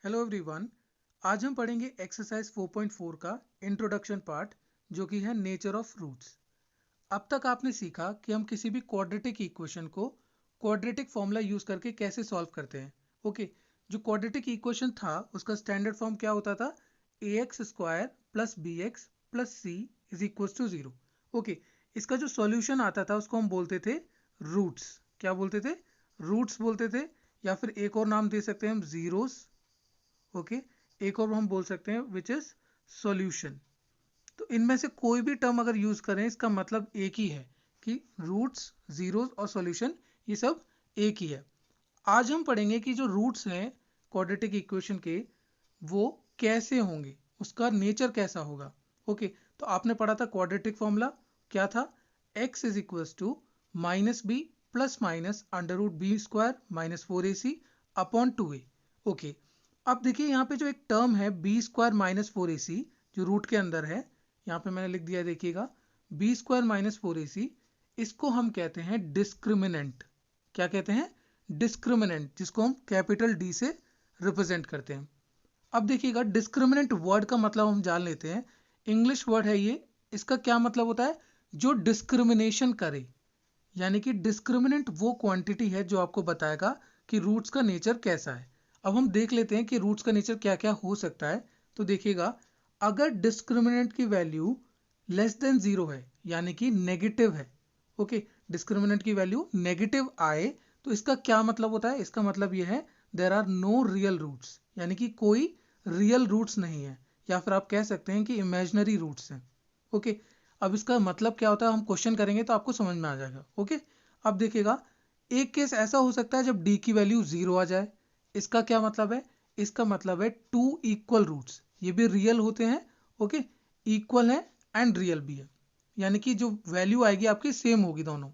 Hello everyone. आज हम पढ़ेंगे एक्सरसाइज 4.4 का इंट्रोडक्शन पार्ट, जो कि है नेचर ऑफ रूट्स। अब तक आपने सीखा कि हम किसी भी क्वाड्रेटिक इक्वेशन को क्वाड्रेटिक फॉर्मूला यूज करके कैसे सॉल्व करते हैं। ओके, जो क्वाड्रेटिक इक्वेशन था उसका स्टैंडर्ड फॉर्म क्या होता था? ax square plus bx plus c is equal to 0। Okay, इसका जो सॉल्यूशन आता था उसको हम बोलते थे रूट्स। क्या बोलते थे? रूट्स बोलते थे, या फिर एक और नाम दे सकते हैं हम, जीरोस। ओके, एक और हम बोल सकते हैं विच इज सॉल्यूशन। तो इनमें से कोई भी टर्म अगर यूज करें इसका मतलब एक ही है कि रूट्स, जीरोस और सॉल्यूशन ये सब एक ही है। आज हम पढ़ेंगे कि जो रूट्स हैं क्वाड्रेटिक इक्वेशन के वो कैसे होंगे, उसका नेचर कैसा होगा। ओके, तो आपने पढ़ा था क्वाड्रेटिक फॉर्मूला क्या था? x is equal to minus b plus minus under root b square minus 4ac upon 2a। Okay, अब देखिए यहाँ पे जो एक टर्म है बी स्क्वायर माइनस 4ac जो रूट के अंदर है, यहाँ पे मैंने लिख दिया, देखिएगा, बी स्क्वायर माइनस 4ac, इसको हम कहते हैं डिस्क्रिमिनेंट। क्या कहते हैं? डिस्क्रिमिनेंट, जिसको हम कैपिटल डी से रिप्रेजेंट करते हैं। अब देखिएगा, डिस्क्रिमिनेंट वर्ड का मतलब हम जान लेते हैं। इंग्लिश वर्ड है ये। इसका क्या मतलब होता है? जो डिस्क्रिमिनेशन करे, यानी कि डिस्क्रिमिनेंट वो क्वांटिटी है जो आपको बताएगा कि रूट्स का नेचर कैसा है। अब हम देख लेते हैं कि रूट्स का नेचर क्या क्या हो सकता है। तो देखिएगा, अगर डिस्क्रिमिनेंट की वैल्यू लेस देन 0 है, यानी कि नेगेटिव है। ओके, डिस्क्रिमिनेंट की वैल्यू नेगेटिव आए तो इसका क्या मतलब होता है? इसका मतलब यह है there are no real roots, यानी कि कोई रियल रूट्स नहीं है, या फिर आप कह सकते हैं कि इमेजिनरी रूट्स हैं। ओके, अब इसका मतलब क्या होता है हम क्वेश्चन करेंगे तो आपको समझ में आ जाएगा। ओके, अब देखिएगा, एक केस ऐसा हो सकता है जब d की वैल्यू 0 आ जाए। इसका क्या मतलब है? इसका मतलब है टू इक्वल रूट्स, ये भी रियल होते हैं। ओके, इक्वल है एंड रियल भी है, यानी कि जो वैल्यू आएगी आपकी सेम होगी दोनों।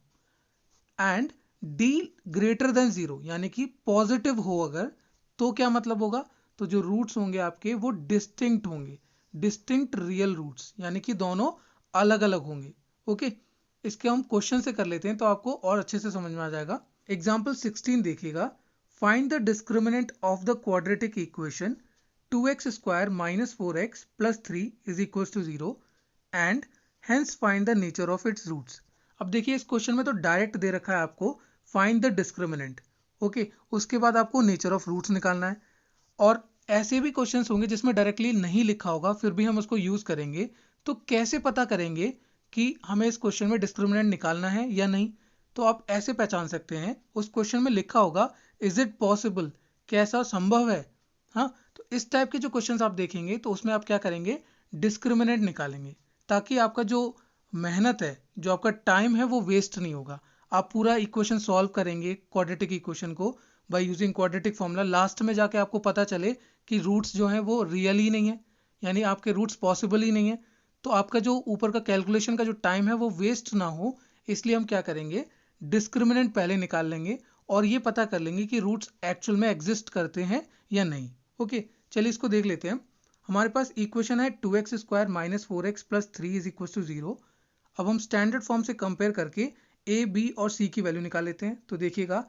एंड d ग्रेटर देन 0, यानी कि पॉजिटिव हो अगर, तो क्या मतलब होगा? तो जो रूट्स होंगे आपके वो डिस्टिंक्ट होंगे, डिस्टिंक्ट रियल रूट्स, यानी कि दोनों अलग अलग होंगे। ओके, इसके हम क्वेश्चन से कर लेते हैं तो आपको और अच्छे से समझ में आ जाएगा। एग्जाम्पल 16 देखिएगा। Find the discriminant of the quadratic equation 2x square minus 4x plus 3 is equal to 0 and hence find the nature of its roots. अब देखिए, इस क्वेश्चन में तो डायरेक्ट दे रखा है आपको फाइंड द डिस्क्रिमिनेंट। ओके, उसके बाद आपको नेचर ऑफ रूट्स निकालना है। और ऐसे भी क्वेश्चंस होंगे जिसमें डायरेक्टली नहीं लिखा होगा, फिर भी हम उसको यूज करेंगे। तो कैसे पता करेंगे कि हमें इस क्वेश्चन में डिस्क्रिमिनेंट निकालना है या नहीं? तो आप ऐसे पहचान सकते हैं, उस क्वेश्चन में लिखा होगा इज इट पॉसिबल, कैसा संभव है। हाँ, तो इस टाइप के जो क्वेश्चंस आप देखेंगे तो उसमें आप क्या करेंगे? डिस्क्रिमिनेंट निकालेंगे, ताकि आपका जो मेहनत है, जो आपका टाइम है, वो वेस्ट नहीं होगा। आप पूरा इक्वेशन सॉल्व करेंगे क्वाड्रेटिक इक्वेशन को by using quadratic formula, last में जाके आपको पता चले कि रूट्स जो हैं वो रियल ही नहीं है, यानी आपके रूट्स पॉसिबल ही नहीं है। तो आपका जो ऊपर का कैलकुलेशन का जो टाइम है वो वेस्ट ना हो, इसलिए हम क्या करेंगे? डिस्क्रिमिनेंट पहले निकाल लेंगे और ये पता कर लेंगे कि रूट्स एक्चुअल में एग्जिस्ट करते हैं या नहीं। ओके, चलिए इसको देख लेते हैं। हमारे पास इक्वेशन है 2x square minus 4x plus 3 is equal to 0। अब हम स्टैंडर्ड फॉर्म से कंपेयर करके a, b और c की वैल्यू निकाल लेते हैं। तो देखिएगा,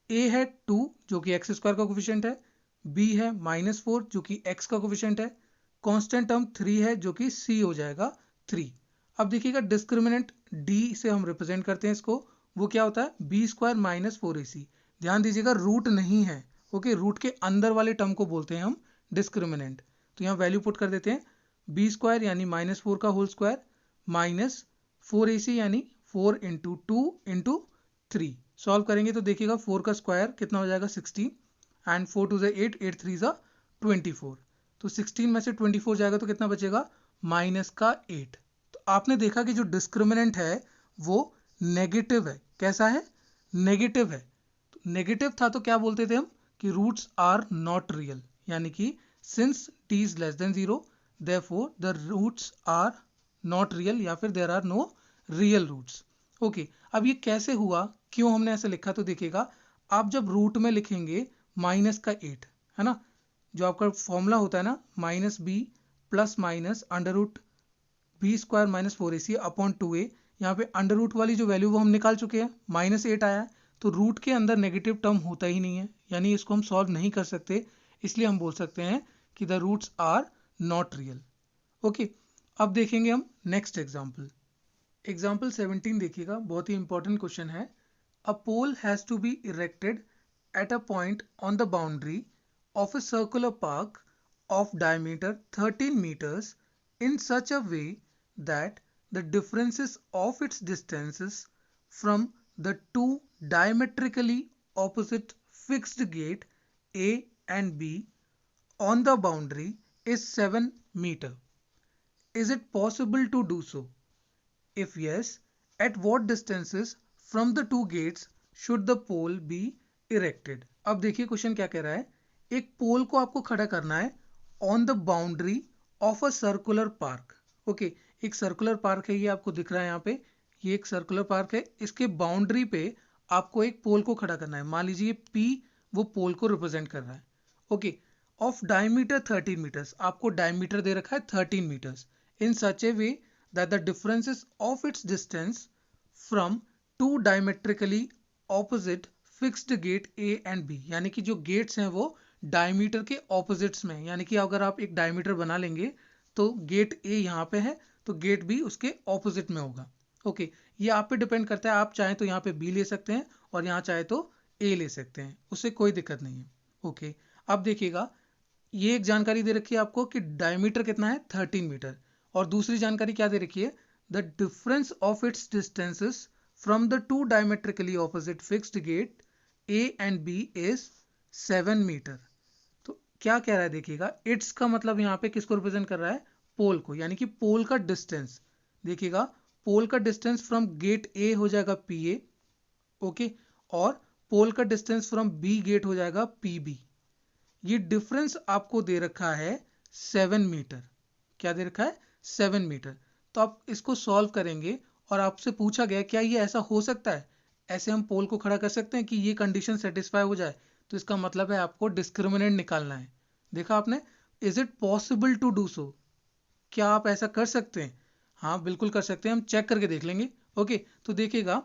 a है 2 जो कि x स्क्वायर का कोफिशिएंट है, b है माइनस 4 जो कि x का कोफिशिएंट है, कांस्टेंट टर्म 3 है जो कि c हो जाएगा 3। अब देखिएगा, डिस्क्रिमिनेंट d से हम रिप्रेजेंट करते हैं इसको, वो क्या होता है? B square minus 4ac। ध्यान दीजिएगा, रूट नहीं है। ओके, रूट के अंदर वाले टर्म को बोलते हैं हम डिस्क्रिमिनेंट। तो यहाँ वैल्यू पुट कर देते हैं, बी स्क्वायर यानी माइनस 4 का होल स्क्वायर माइनस 4ac यानी 4 इंटू 2 इंटू 3। सॉल्व करेंगे तो देखिएगा 4 का स्क्वायर कितना हो जाएगा? 16 एंड 4 टू 8, 8 3 24। तो 16 में से 24 जाएगा तो कितना बचेगा? माइनस का 8। तो आपने देखा कि जो डिस्क्रिमिनेंट है वो नेगेटिव है। कैसा है? नेगेटिव है। तो नेगेटिव था तो क्या बोलते थे हम? कि रूट्स आर नॉट रियल, यानी कि since t is less than 0 therefore the roots are not real, या फिर there are no real roots. Okay, अब ये कैसे हुआ, क्यों हमने ऐसे लिखा? तो देखिएगा, आप जब रूट में लिखेंगे माइनस का 8, है ना, जो आपका फॉर्मूला होता है ना, minus b plus minus under root b square minus 4ac upon 2a, यहाँ पे अंडर रूट वाली जो वैल्यू वो हम निकाल चुके हैं, माइनस 8 आया है। तो रूट के अंदर नेगेटिव टर्म होता ही नहीं है, यानी इसको हम सॉल्व नहीं कर सकते। इसलिए हम बोल सकते हैं कि the roots are not real. Okay, अब देखेंगे हम नेक्स्ट एग्जाम्पल। एग्जाम्पल 17 देखिएगा, बहुत ही इंपॉर्टेंट क्वेश्चन है। A pole has to be erected at a point on the boundary of a circular park of diameter 13 meters in such a way that the differences of its distances from the two diametrically opposite fixed gate A and B on the boundary is 7 meter. Is it possible to do so? If yes, at what distances from the two gates should the pole be erected? अब देखिए question क्या कह रहा है। एक पोल को आपको खड़ा करना है on the boundary of a circular park. Okay, एक सर्कुलर पार्क है, ये आपको दिख रहा है यहाँ पे, ये एक सर्कुलर पार्क है। इसके बाउंड्री पे आपको एक पोल को खड़ा करना है। मान लीजिए P वो पोल को रिप्रेजेंट कर रहा है। ओके, ऑफ डायमीटर 13 मीटर्स, आपको डायमीटर दे रखा है 13 metres, in such a way that the differences of its distance from two diametrically opposite fixed gate A and B, यानी कि जो गेट्स हैं वो डायमीटर के ऑपोजिट्स में, यानी कि अगर आप एक डायमीटर बना लेंगे तो गेट A यहाँ पे है तो गेट B उसके ऑपोजिट में होगा। ओके, ये आप पे डिपेंड करता है, आप चाहें तो यहाँ पे B ले सकते हैं और यहाँ चाहे तो A ले सकते हैं, उससे कोई दिक्कत नहीं है। ओके, अब देखिएगा, ये एक जानकारी दे रखी है आपको कि डायमीटर कितना है 13 मीटर, और दूसरी जानकारी क्या दे रखी है, the difference of its distances from the two diametrically opposite fixed gate A and B is 7 metre. तो क्या कह रहा है देखिएगा, इट्स का मतलब यहाँ पे किसको रिप्रेजेंट कर रहा है, पोल को, यानी कि पोल का डिस्टेंस। देखिएगा, पोल का डिस्टेंस फ्रॉम गेट ए हो जाएगा पी ए, ओके, और पोल का डिस्टेंस फ्रॉम बी गेट हो जाएगा पी बी। ये डिफरेंस आपको दे रखा है 7 मीटर। क्या दे रखा है, 7 मीटर। तो आप इसको सॉल्व करेंगे और आपसे पूछा गया क्या ये ऐसा हो सकता है, ऐसे हम पोल को खड़ा कर सकते हैं कि ये कंडीशन सेटिस्फाई हो जाए, तो इसका मतलब है आपको डिस्क्रिमिनेंट निकालना है। देखा आपने, is it possible to do so, क्या आप ऐसा कर सकते हैं? हाँ बिल्कुल कर सकते हैं, हम चेक करके देख लेंगे। ओके, तो देखिएगा,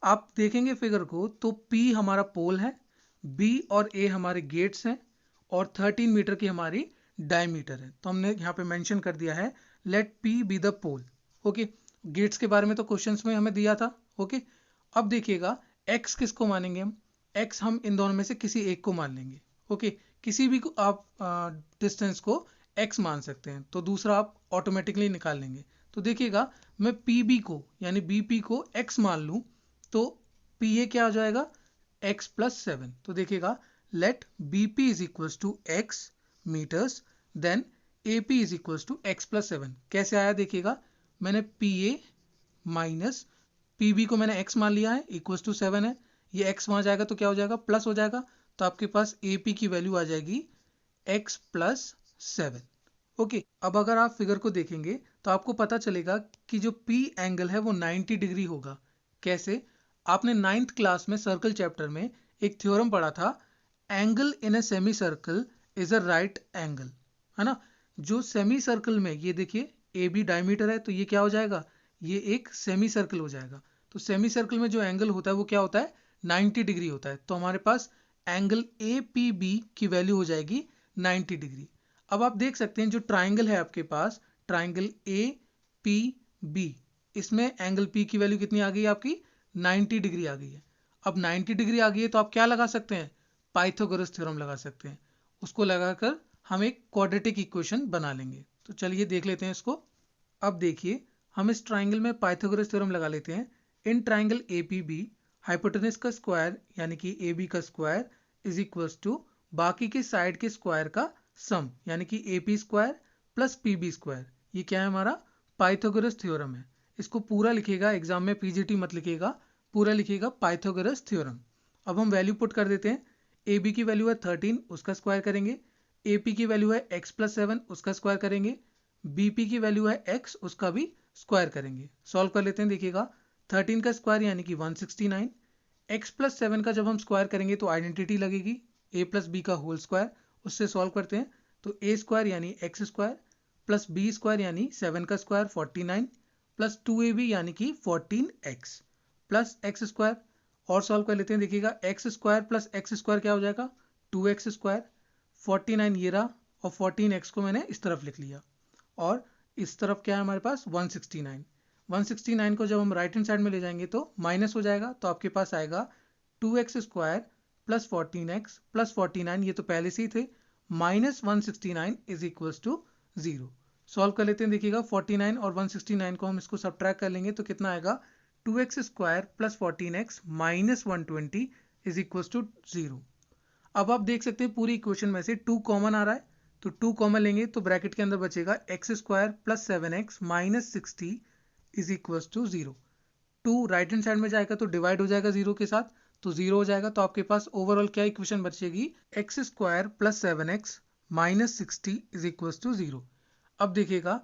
आप देखेंगे फिगर को तो P हमारा पोल है, B और A हमारे गेट्स हैं, और 13 मीटर की हमारी डायमीटर है। तो हमने यहाँ पे मेंशन कर दिया है let P be the pole. Okay, gates के बारे में तो क्वेश्चंस में हमें दिया था। ओके, अब देखिएगा x किसको मानेंगे x हम इन दोनों में से किसी एक को मान लेंगे। ओके, किसी भी को आप डिस्टेंस को x मान सकते हैं, तो दूसरा आप ऑटोमेटिकली निकाल लेंगे। तो देखिएगा, मैं PB को यानी BP को x मान लूँ तो PA क्या हो जाएगा, x प्लस 7। तो देखिएगा, let BP is equals to x meters then AP is equals to x plus 7। कैसे आया देखिएगा, मैंने PA माइनस PB को मैंने x मान लिया है, इक्वल्स टू 7 है, ये x वहां जाएगा तो क्या हो जाएगा, प्लस हो जाएगा, तो आपके पास AP की वैल्यू आ जाएगी x प्लस 7। ओके, अब अगर आप फिगर को देखेंगे तो आपको पता चलेगा कि जो P एंगल है वो 90 डिग्री होगा। कैसे, आपने 9th क्लास में सर्कल चैप्टर में एक थ्योरम पढ़ा था, angle in a semi circle is a right angle, है ना। जो सेमी सर्कल में, ये देखिए ए बी डायमीटर है, तो ये क्या हो जाएगा, ये एक सेमी सर्कल हो जाएगा। तो सेमी सर्कल में जो एंगल होता है वो क्या होता है, 90 डिग्री होता है। तो हमारे पास एंगल ए पी बी की वैल्यू हो जाएगी 90 डिग्री। अब आप देख सकते हैं जो ट्राइंगल है आपके पास, ट्राइंगल ए पी बी, इसमें एंगल पी की वैल्यू कितनी आ गई आपकी, 90 डिग्री आ गई है। अब 90 डिग्री आ गई है तो आप क्या लगा सकते हैं, पाइथागोरस थ्योरम लगा सकते हैं। उसको लगाकर हम एक क्वाड्रेटिक इक्वेशन बना लेंगे। तो चलिए देख लेते हैं इसको। अब देखिए, हम इस ट्राइंगल में पाइथागोरस थ्योरम लगा लेते हैं। इन ट्राइंगल APB हाइपोटेनस का स्क्वायर यानी कि AB का स्क्वायर इज इक्वल्स टू बाकी के साइड के स्क्वायर का सम, यानी कि AP square plus PB square. ये क्या है, हमारा पाइथागोरस थ्योरम है। इसको पूरा लिखेगा, एग्जाम में PGT मत लिखेगा, पूरा लिखेगा पाइथागोरस थ्योरम। अब हम वैल्यू पुट कर देते हैं। AB की वैल्यू है 13, उसका स्क्वायर करेंगे। AP की वैल्यू है x प्लस 7, उसका स्क्वायर करेंगे। BP की वैल्यू है x, उसका भी स्क्वायर करेंगे। सॉल्व कर लेते हैं। देखिएगा, 13 का स्क्वायर यानी कि 169, x प्लस 7 का जब हम स्क्वायर करेंगे तो आइडेंटिटी लगेगी a प्लस बी का होल स्क्वायर, उससे सॉल्व करते हैं तो a स्क्वायर यानी x square plus b square यानी 7 का स्क्वायर 49 प्लस 2ab यानी कि 14x प्लस x स्क्वायर, और सॉल्व कर लेते हैं। देखिएगा, x square plus x square क्या हो जाएगा, 2x स्क्वायर, 49 ये रहा और 14x को मैंने इस तरफ लिख लिया, और इस तरफ क्या है हमारे पास 169। 169 को जब हम राइट हैंड साइड में ले जाएंगे तो माइनस हो जाएगा, तो आपके पास आएगा 2x² प्लस 14x प्लस 49, ये तो पहले से ही थे, minus 169 is equal to 0। Solve कर लेते हैं, देखिएगा 49 और 169 को हम इसको सब्ट्रैक्ट कर लेंगे तो कितना आएगा 2x² plus 14x minus 120 is equal to 0। अब आप देख सकते हैं पूरी इक्वेशन में से 2 कॉमन आ रहा है, तो 2 कॉमन लेंगे तो ब्रैकेट के अंदर बचेगा x² plus 7x minus 60 is equal to 0। 2 right hand side में जाएगा तो डिवाइड हो जाएगा 0 के साथ, तो 0 हो जाएगा, तो आपके पास ओवरऑल क्या इक्वेशन बचेगी x² plus 7x minus 60 is equal to 0। अब देखिएगा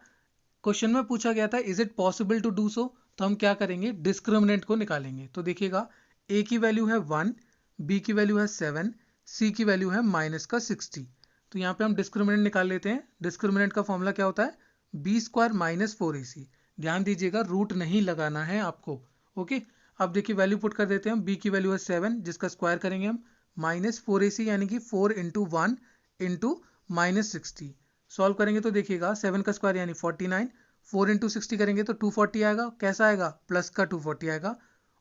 क्वेश्चन में पूछा गया था is it possible to do so, तो हम क्या करेंगे डिस्क्रिमिनेंट को निकालेंगे। तो देखिएगा a की वैल्यू है 1, b की वैल्यू है 7, c की वैल्यू है माइनस का 60। तो यहाँ पे हम डिस्क्रिमिनेंट निकाल लेते हैं। डिस्क्रिमिनेंट का फॉर्मूला क्या होता है b² माइनस 4ac। ध्यान दीजिएगा रूट नहीं लगाना है आपको, ओके। अब देखिए वैल्यू पुट कर देते हैं हम, b की वैल्यू है 7 जिसका स्क्वायर करेंगे हम, माइनस 4ac यानी कि 4 इंटू 1 इंटू माइनस 60। सॉल्व करेंगे तो देखिएगा 7 का स्क्वायर यानी 49, 4 इंटू 60 करेंगे तो 240 आएगा, कैसा आएगा प्लस का 240 आएगा,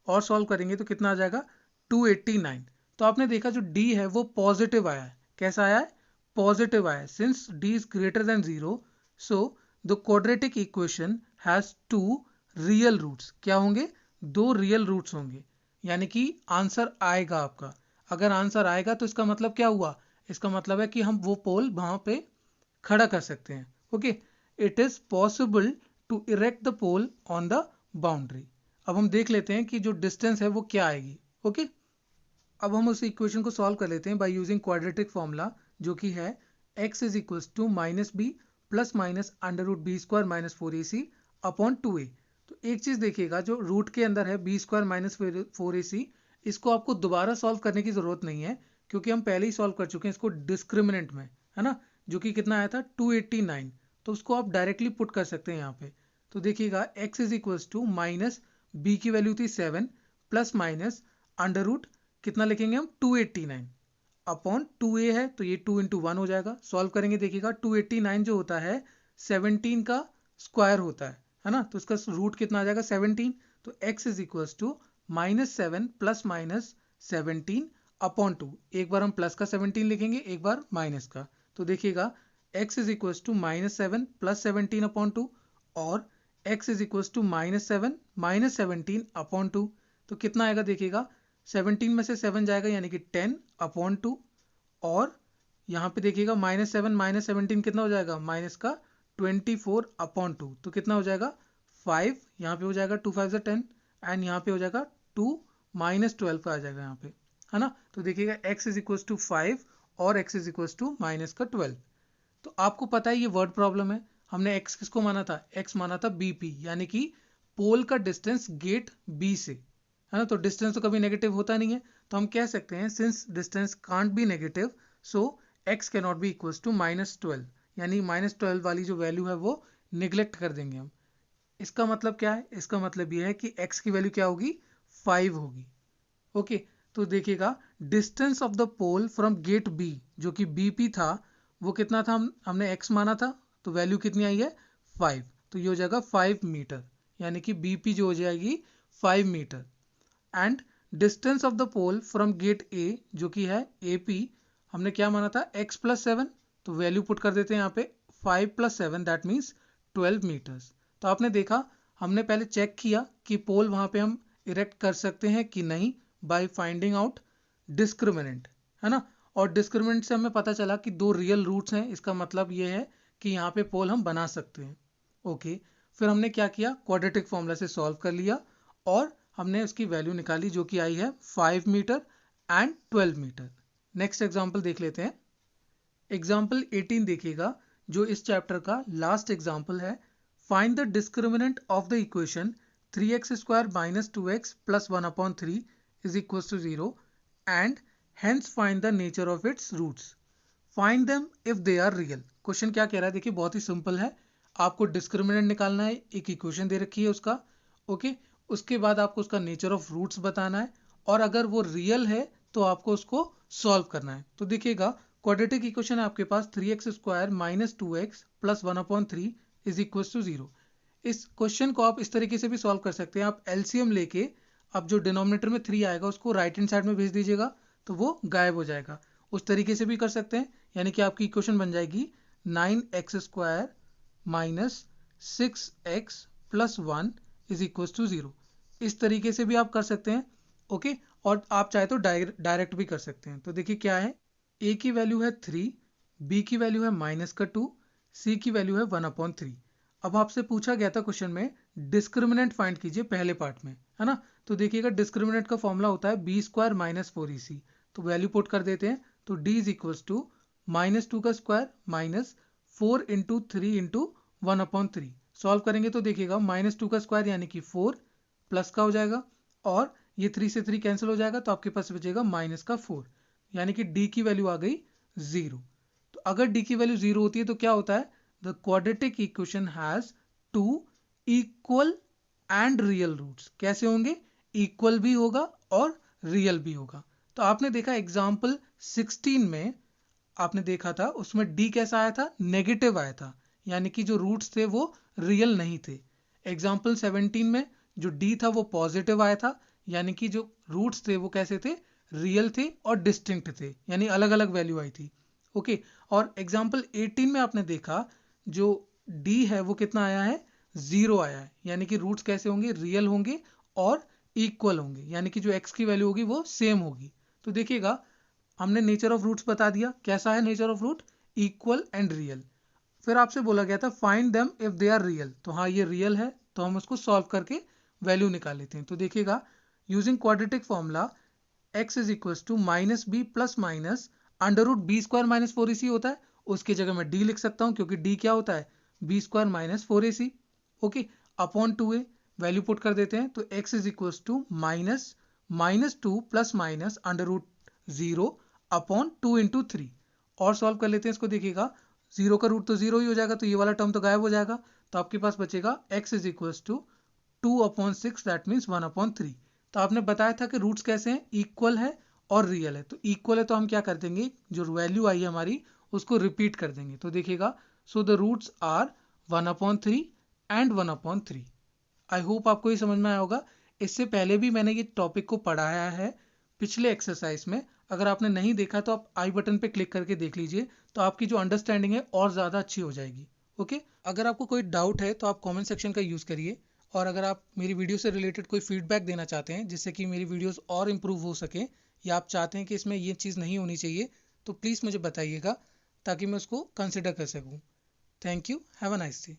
और सॉल्व करेंगे तो कितना आ जाएगा 289। तो आपने देखा जो d है वो पॉजिटिव आया है, कैसा आया है पॉजिटिव आया है। Since d is greater than 0 so the quadratic equation has 2 real roots. क्या होंगे 2 रियल रूट्स होंगे, यानी कि आंसर आएगा आपका। अगर आंसर आएगा तो इसका मतलब क्या हुआ, इसका मतलब है कि हम वो पोल वहां पे खड़ा कर सकते हैं, okay. It is possible to erect the pole on the boundary. अब हम देख लेते हैं कि जो डिस्टेंस है वो क्या आएगी, ओके। अब हम उस इक्वेशन को सॉल्व कर लेते हैं बाय यूजिंग क्वाड्रेटिक फॉर्मूला, जो कि है x is equals to minus b plus minus under root b² minus 4ac upon 2a। तो एक चीज देखिएगा, जो रूट के अंदर है b² माइनस 4ac, इसको आपको दोबारा सॉल्व करने की जरूरत नहीं है, क्योंकि हम पहले ही सॉल्व कर चुके हैं इसको डिस्क्रिमिनेंट में, है ना, जो कि कितना आया था 289। तो उसको आप डायरेक्टली पुट कर सकते हैं यहाँ पे। तो देखिएगा x is equals to minus b की वैल्यू थी 7 प्लस माइनस अंडर रूट कितना लिखेंगे हम 289 अपॉन 2a है, तो ये 2 इंटू 1 हो जाएगा। सॉल्व करेंगे देखिएगा 289 जो होता है 17 का स्क्वायर होता है ना, तो इसका रूट कितना आ जाएगा 17। तो x is equals to minus 7 plus minus 17 upon 2। एक बार हम प्लस का 17 लिखेंगे, एक बार माइनस का। तो देखिएगा x is equals to minus 7 plus 17 upon 2 और x is equals to minus 7 minus 17 upon 2। तो कितना आएगा देखिएगा 17 में से 7 जाएगा यानी कि 10 अपॉन 2, और यहाँ पे देखिएगा माइनस 7 माइनस 17 कितना हो जाएगा माइनस का 24 अपॉन 2। तो कितना हो जाएगा 5, यहाँ पे हो जाएगा 2 5 10 एंड यहाँ पे हो जाएगा 2 माइनस 12 का आ जाएगा यहाँ पे, है ना। तो देखिएगा x इज इक्वल टू 5 और x is equal to minus का 12। तो आपको पता है ये वर्ड प्रॉब्लम है, हमने x किसको माना था, x माना था BP, यानी कि पोल का डिस्टेंस गेट B से, है ना। तो डिस्टेंस तो कभी नेगेटिव होता नहीं है, तो हम कह सकते हैं since distance can't be negative so x can not be equals to minus 12, यानी माइनस 12 वाली जो वैल्यू है वो निगलेक्ट कर देंगे हम। इसका मतलब क्या है, इसका मतलब ये है कि x की वैल्यू क्या होगी 5 होगी, ओके। तो देखिएगा distance of the pole from gate B जो कि BP था वो कितना था, हमने x माना था, तो वैल्यू कितनी आई है 5, तो ये हो जाएगा 5 मीटर, यानी कि BP जो हो जाएगी 5 metre. And distance of the pole from gate A जो कि है AP, हमने क्या माना था x प्लस 7, तो वैल्यू पुट कर देते हैं यहाँ पे 5 प्लस 7 दैट मीन्स 12 मीटर्स। तो आपने देखा हमने पहले चेक किया कि पोल वहां पे हम इरेक्ट कर सकते हैं कि नहीं बाय फाइंडिंग आउट डिस्क्रिमिनेंट, है ना। और डिस्क्रिमिनेंट से हमें पता चला कि 2 रियल रूट्स हैं, इसका मतलब ये है कि यहाँ पे पोल हम बना सकते हैं, ओके। फिर हमने क्या किया क्वाड्रेटिक फॉर्मूला से सॉल्व कर लिया और हमने उसकी वैल्यू निकाली जो कि आई है 5 metre and 12 metre. Next example देख लेते हैं। एग्जांपल 18 देखिएगा जो इस चैप्टर का लास्ट एग्जांपल है। Find the discriminant of the equation 3x² minus 2x plus 1/3 is equal to 0 and hence find the nature of its roots. Find them if they are real. Question क्या कह रहा है देखिए बहुत ही simple है, आपको discriminant निकालना है, एक इक्वेशन दे रखी है उसका, ओके। उसके बाद आपको उसका नेचर ऑफ रूट्स बताना है और अगर वो रियल है तो आपको उसको सॉल्व करना है। तो देखिएगा क्वाड्रेटिक इक्वेशन है आपके पास 3x² minus 2x plus 1/3 is equal to 0। इस क्वेश्चन को आप इस तरीके से भी सॉल्व कर सकते हैं। आप एलसीएम लेके अब जो डिनोमिनेटर में 3 आएगा उसको राइट हैंड साइड में भेज दीजिएगा तो वो गायब हो जाएगा। उस तरीके से भी कर सकते हैं, यानी कि आपकी इक्वेशन बन जाएगी 9x² minus 6x plus 1 is equal to 0। इस तरीके से भी आप कर सकते हैं। ओके, और आप चाहे तो डायरेक्ट भी कर सकते हैं। तो देखिए क्या है, a की वैल्यू है 3, b की वैल्यू है -2, c की वैल्यू है 1/3। अब आपसे पूछा गया था क्वेश्चन में डिस्क्रिमिनेंट फाइंड कीजिए पहले पार्ट में, है ना। तो देखिएगा डिस्क्रिमिनेंट का फॉर्मूला होता है b² माइनस 4ac। तो वैल्यू पुट कर देते हैं तो d इज इक्वल टू -2 का square minus 4 into 3 into 1/3। Solve करेंगे तो देखिएगा -2 का स्क्वायर यानी कि 4 प्लस का हो जाएगा और ये 3 से 3 कैंसिल हो जाएगा तो आपके पास बचेगा -4, यानी कि d की वैल्यू आ गई 0। तो अगर d की वैल्यू 0 होती है तो क्या होता है, the quadratic equation has 2 equal and real roots. कैसे होंगे, इक्वल भी होगा और रियल भी होगा। तो आपने देखा एग्जाम्पल 16 में आपने देखा था उसमें d कैसा आया था, नेगेटिव आया था, यानी कि जो रूट्स थे वो रियल नहीं थे। एग्जाम्पल 17 में जो d था वो पॉजिटिव आया था, यानी कि जो रूट्स थे वो कैसे थे, रियल थे और डिस्टिंक्ट थे, यानी अलग अलग वैल्यू आई थी। ओके, और एग्जाम्पल 18 में आपने देखा जो d है वो कितना आया है, 0 आया है, यानी कि रूट्स कैसे होंगे, रियल होंगे और इक्वल होंगे, यानी कि जो x की वैल्यू होगी वो सेम होगी। तो देखिएगा हमने नेचर ऑफ रूट्स बता दिया, कैसा है nature of root, equal and real. फिर आपसे बोला गया था find them if they are real. तो हाँ ये रियल है तो हम उसको सॉल्व करके वैल्यू निकाल लेते हैं। तो देखिएगा using quadratic formula x is equal to minus b plus minus √b² minus 4ac होता है, उसकी जगह मैं d लिख सकता हूँ क्योंकि d क्या होता है, b² minus 4ac। Okay, upon 2a value put कर देते हैं तो x is equal to -2 plus minus √0 upon 2 into 3 और सॉल्व कर लेते हैं इसको। देखिएगा 0 का रूट तो 0 ही हो जाएगा तो ये वाला टर्म तो गायब हो जाएगा। तो आपके पास बचेगा x is equal to 2/6 that means 1/3। तो आपने बताया था कि रूट्स कैसे हैं, इक्वल है और रियल है। तो इक्वल है तो हम क्या कर देंगे, जो वैल्यू आई है हमारी उसको रिपीट कर देंगे। तो देखिएगा so the roots are 1/3 and 1/3। I hope आपको ये समझ में आया होगा। इससे पहले भी मैंने ये टॉपिक को पढ़ाया है पिछले एक्सरसाइज में, अगर आपने नहीं देखा तो आप आई बटन पे क्लिक करके देख लीजिए, तो आपकी जो अंडरस्टैंडिंग है और ज़्यादा अच्छी हो जाएगी। ओके, अगर आपको कोई डाउट है तो आप कमेंट सेक्शन का यूज़ करिए, और अगर आप मेरी वीडियो से रिलेटेड कोई फीडबैक देना चाहते हैं जिससे कि मेरी वीडियोस और इम्प्रूव हो सके, या आप चाहते हैं कि इसमें ये चीज़ नहीं होनी चाहिए, तो प्लीज़ मुझे बताइएगा ताकि मैं उसको कंसिडर कर सकूँ। Thank you, have a nice day.